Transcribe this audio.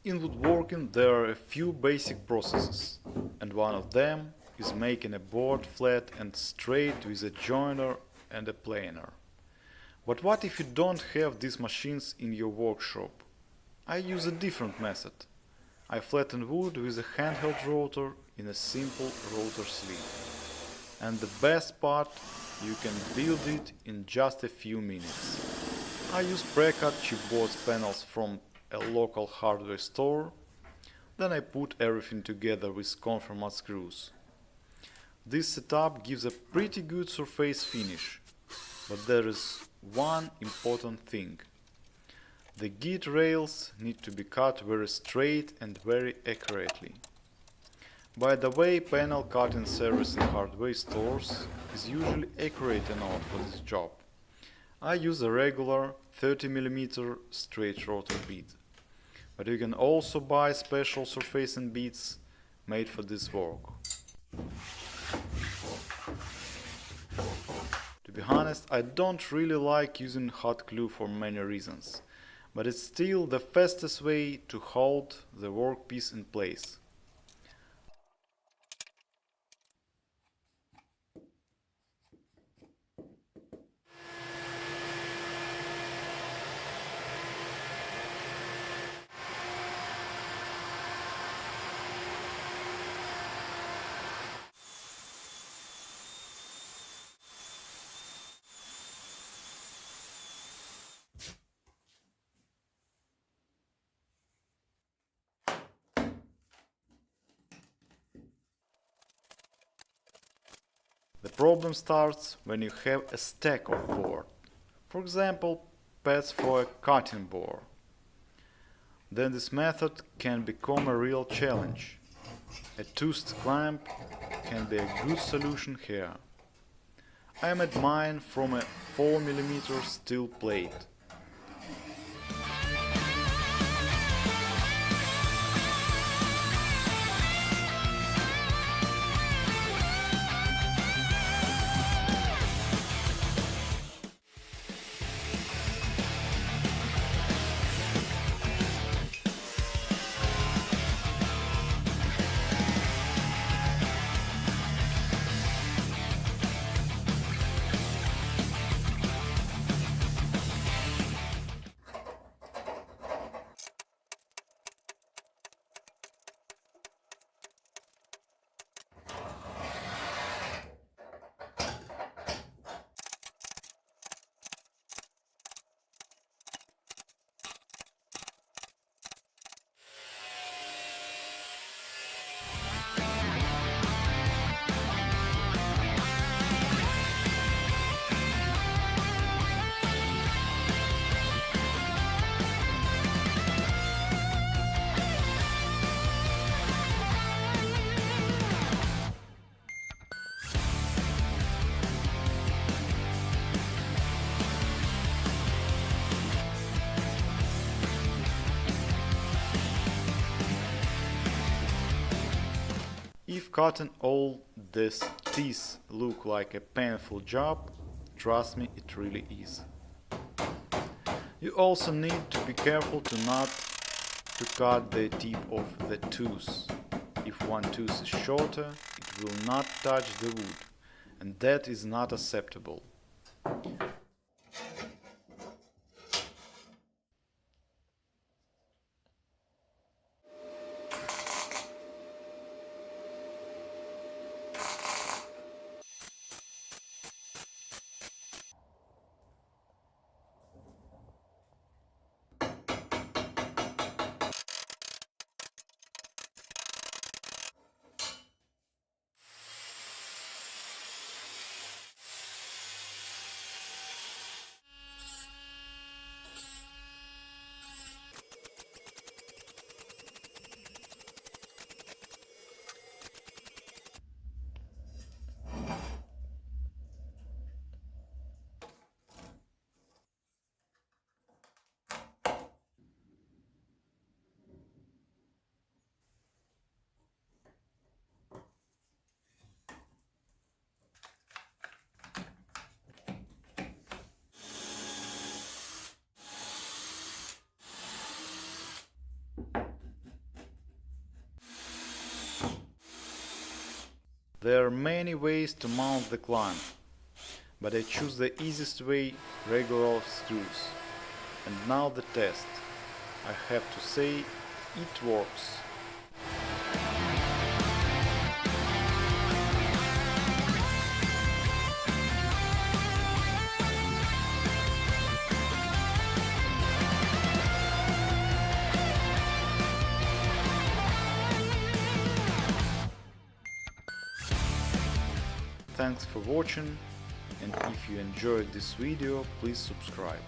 In woodworking there are a few basic processes, and one of them is making a board flat and straight with a joiner and a planer. But what if you don't have these machines in your workshop? I use a different method. I flatten wood with a handheld rotor in a simple rotor sleeve. And the best part, you can build it in just a few minutes. I use pre-cut chipboard panels from a local hardware store. Then I put everything together with conformal screws. This setup gives a pretty good surface finish, but there is one important thing. The git rails need to be cut very straight and very accurately. By the way, panel cutting service in hardware stores is usually accurate enough for this job. I use a regular 30mm straight rotor bit, but you can also buy special surfacing bits made for this work. To be honest, I don't really like using hot glue for many reasons, but it's still the fastest way to hold the workpiece in place. The problem starts when you have a stack of board, for example, pads for a cutting board. Then this method can become a real challenge. A toothed clamp can be a good solution here. I made mine from a 4mm steel plate. If cutting all these teeth look like a painful job, trust me, it really is. You also need to be careful not to cut the tip of the tooth. If one tooth is shorter, it will not touch the wood, and that is not acceptable. There are many ways to mount the clamp, but I choose the easiest way, regular screws. And now the test. I have to say, it works. Thanks for watching, and if you enjoyed this video, please subscribe.